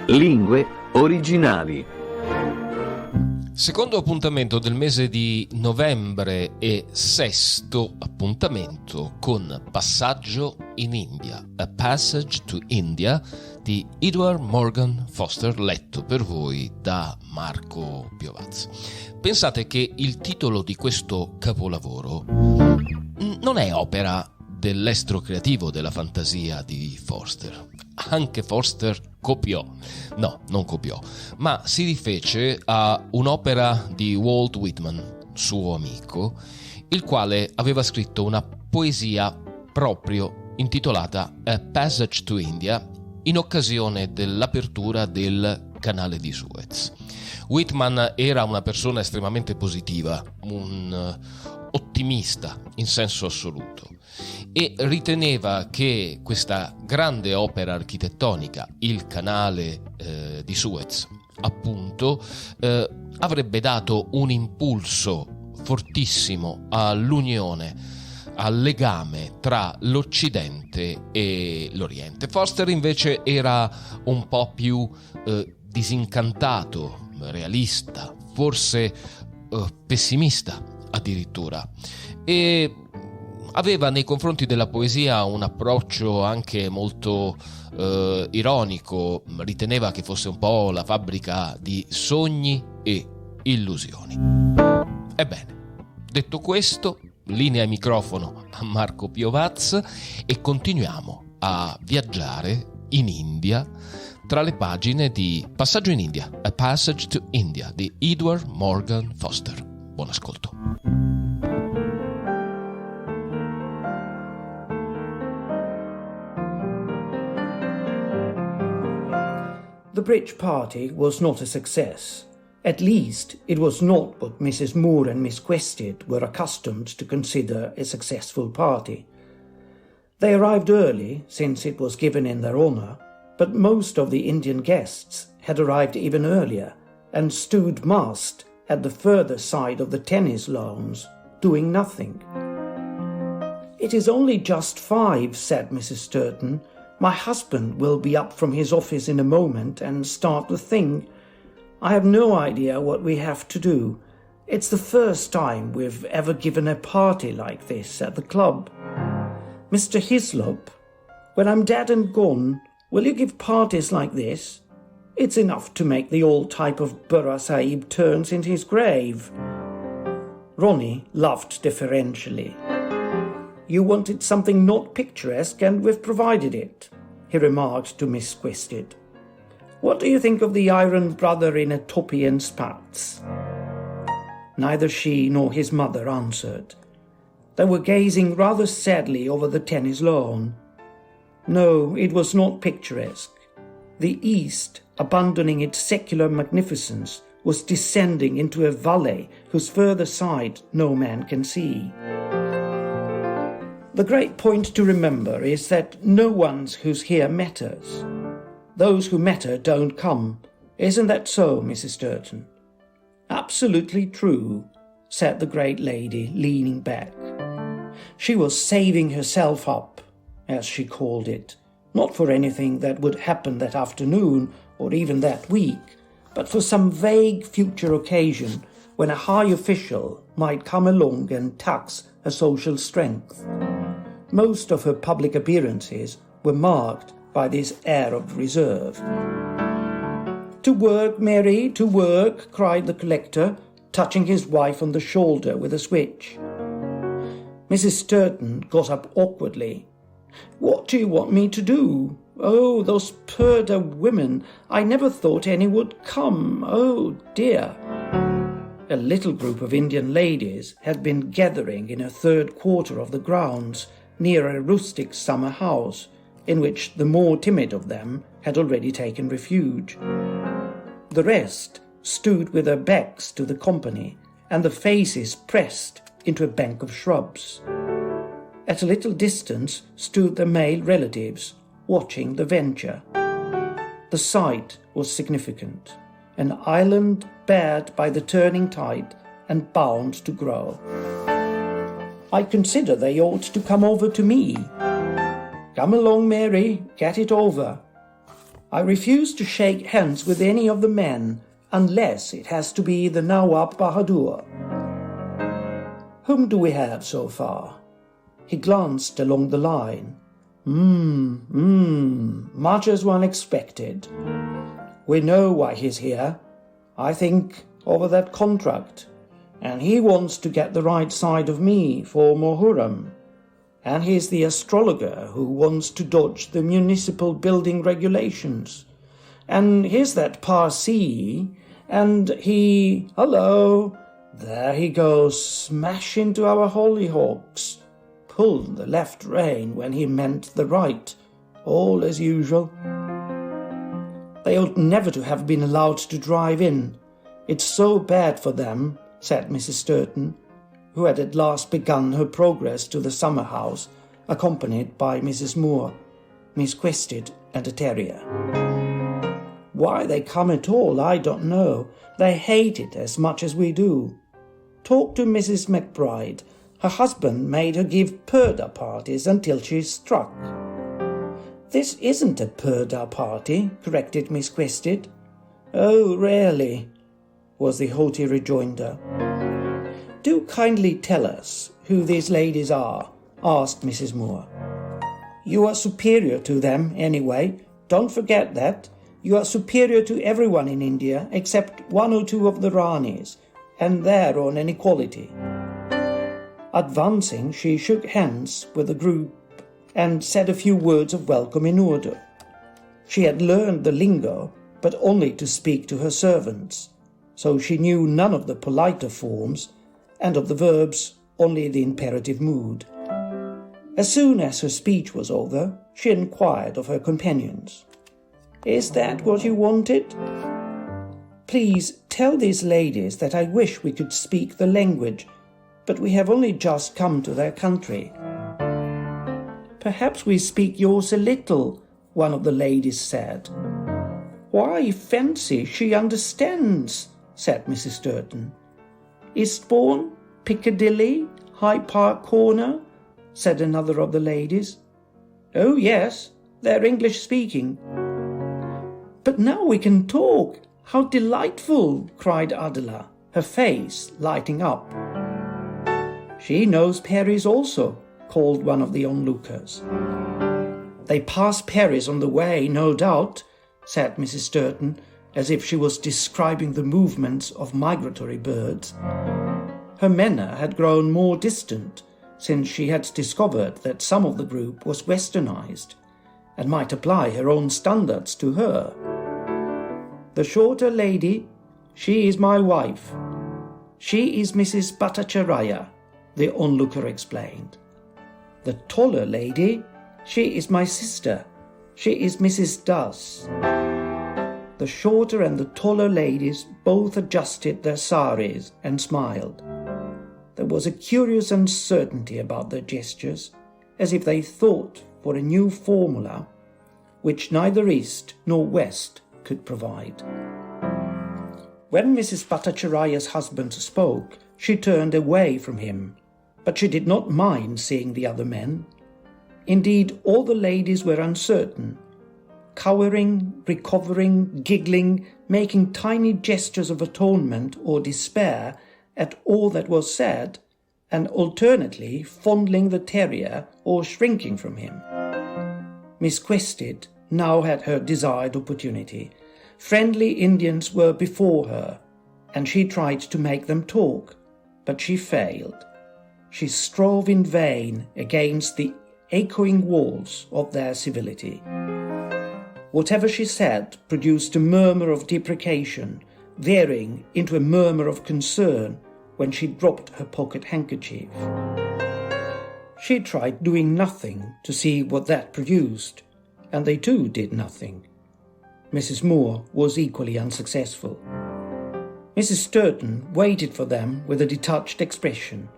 Lingue originali. Secondo appuntamento del mese di novembre e sesto appuntamento con Passaggio in India, A Passage to India di E M Forster, letto per voi da Marcoi PIovaz. Pensate che il titolo di questo capolavoro non è opera dell'estro creativo della fantasia di Forster. Anche Forster copiò, no, non copiò, ma si rifece a un'opera di Walt Whitman, suo amico, il quale aveva scritto una poesia proprio intitolata A Passaggio to India in occasione dell'apertura del canale di Suez. Whitman era una persona estremamente positiva, un ottimista in senso assoluto, e riteneva che questa grande opera architettonica, il canale di Suez, appunto, avrebbe dato un impulso fortissimo all'unione, al legame tra l'Occidente e l'Oriente. Forster invece era un po' più disincantato, realista, forse pessimista addirittura, e aveva nei confronti della poesia un approccio anche molto ironico. Riteneva che fosse un po' la fabbrica di sogni e illusioni. Ebbene, detto questo, linea e microfono a Marcoi PIovaz e continuiamo a viaggiare in India tra le pagine di Passaggio in India, A Passage to India di E M Forster. Buon ascolto. The bridge party was not a success. At least, it was not what Mrs. Moore and Miss Quested were accustomed to consider a successful party. They arrived early, since it was given in their honour, but most of the Indian guests had arrived even earlier and stood massed at the further side of the tennis lawns, doing nothing. "It is only just 5, said Mrs. Sturton. "My husband will be up from his office in a moment and start the thing. I have no idea what we have to do. It's the first time we've ever given a party like this at the club. Mr. Hislop, when I'm dead and gone, will you give parties like this? It's enough to make the old type of Burra Sahib turns in his grave." Ronnie laughed deferentially. "You wanted something not picturesque, and we've provided it," he remarked to Miss Quested. "What do you think of the Iron Brother in a toppy and spats?" Neither she nor his mother answered. They were gazing rather sadly over the tennis lawn. No, it was not picturesque. The East, abandoning its secular magnificence, was descending into a valley whose further side no man can see. The great point to remember is that no one who's here matters. Those who matter don't come. Isn't that so, Mrs. Sturton? Absolutely true, said the great lady, leaning back. She was saving herself up, as she called it, not for anything that would happen that afternoon or even that week, but for some vague future occasion when a high official might come along and tax her social strength. Most of her public appearances were marked by this air of reserve. "To work, Mary, to work," cried the collector, touching his wife on the shoulder with a switch. Mrs. Sturton got up awkwardly. "What do you want me to do? Oh, those Purdah women, I never thought any would come. Oh, dear." A little group of Indian ladies had been gathering in a third quarter of the grounds, near a rustic summer house, in which the more timid of them had already taken refuge. The rest stood with their backs to the company, and the faces pressed into a bank of shrubs. At a little distance stood the male relatives, watching the venture. The sight was significant, an island bared by the turning tide and bound to grow. I consider they ought to come over to me. Come along, Mary, get it over. I refuse to shake hands with any of the men unless it has to be the Nawab Bahadur. Whom do we have so far? He glanced along the line. Much as one expected. We know why he's here. I think over that contract. And he wants to get the right side of me for Mohuram. And he's the astrologer who wants to dodge the municipal building regulations. And here's that Parsi, and he... Hello! There he goes, smash into our hollyhocks. Pulled the left rein when he meant the right. All as usual. They ought never to have been allowed to drive in. It's so bad for them, said Mrs. Sturton, who had at last begun her progress to the summer house, accompanied by Mrs. Moore, Miss Quested, and a terrier. Why they come at all, I don't know. They hate it as much as we do. Talk to Mrs. McBride. Her husband made her give purdah parties until she's struck. This isn't a purdah party, corrected Miss Quested. Oh, really? Was the haughty rejoinder. Do kindly tell us who these ladies are, asked Mrs. Moore. You are superior to them, anyway. Don't forget that. You are superior to everyone in India except one or two of the Ranis, and they're on an equality. Advancing, she shook hands with the group and said a few words of welcome in Urdu. She had learned the lingo, but only to speak to her servants, so she knew none of the politer forms, and of the verbs only the imperative mood. As soon as her speech was over, she inquired of her companions. Is that what you wanted? Please tell these ladies that I wish we could speak the language, but we have only just come to their country. Perhaps we speak yours a little, one of the ladies said. Why, fancy, she understands, said Mrs. Sturton. Eastbourne, Piccadilly, Hyde Park Corner, said another of the ladies. Oh, yes, they're English-speaking. But now we can talk. How delightful, cried Adela, her face lighting up. She knows Paris also, called one of the onlookers. They pass Paris on the way, no doubt, said Mrs. Sturton, as if she was describing the movements of migratory birds. Her manner had grown more distant since she had discovered that some of the group was westernized and might apply her own standards to her. The shorter lady, she is my wife. She is Mrs. Bhattacharya, the onlooker explained. The taller lady, she is my sister. She is Mrs. Das. The shorter and the taller ladies both adjusted their saris and smiled. There was a curious uncertainty about their gestures, as if they thought for a new formula, which neither East nor West could provide. When Mrs. Bhattacharya's husband spoke, she turned away from him, but she did not mind seeing the other men. Indeed, all the ladies were uncertain, cowering, recovering, giggling, making tiny gestures of atonement or despair at all that was said, and alternately fondling the terrier or shrinking from him. Miss Quested now had her desired opportunity. Friendly Indians were before her, and she tried to make them talk, but she failed. She strove in vain against the echoing walls of their civility. Whatever she said produced a murmur of deprecation, veering into a murmur of concern when she dropped her pocket handkerchief. She tried doing nothing to see what that produced, and they too did nothing. Mrs. Moore was equally unsuccessful. Mrs. Sturton waited for them with a detached expression.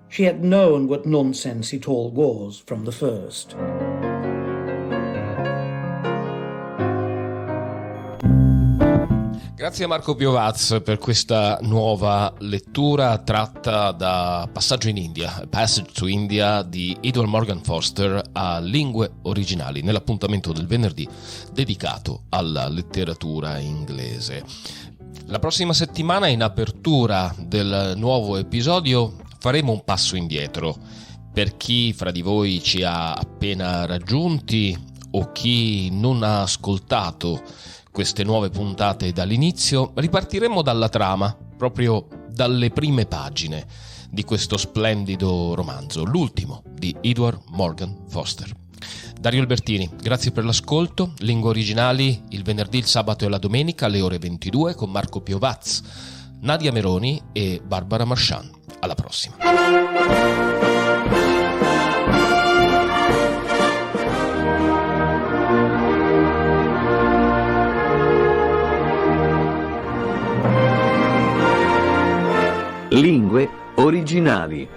She had known what nonsense it all was from the first. Grazie a Marcoi PIovaz per questa nuova lettura tratta da Passaggio in India, Passaggio to India di E.M Forster a Lingue, Originali, nell'appuntamento del venerdì dedicato alla letteratura inglese. La prossima settimana, in apertura del nuovo episodio, faremo un passo indietro. Per chi fra di voi ci ha appena raggiunti o chi non ha ascoltato queste nuove puntate dall'inizio, ripartiremo dalla trama, proprio dalle prime pagine di questo splendido romanzo, l'ultimo di E.M Forster. Dario Albertini, grazie per l'ascolto. Lingue Originali il venerdì, il sabato e la domenica alle ore 22 con Marcoi PIovaz, Nadia Meroni e Barbara Marchand. Alla prossima. Lingue Originali.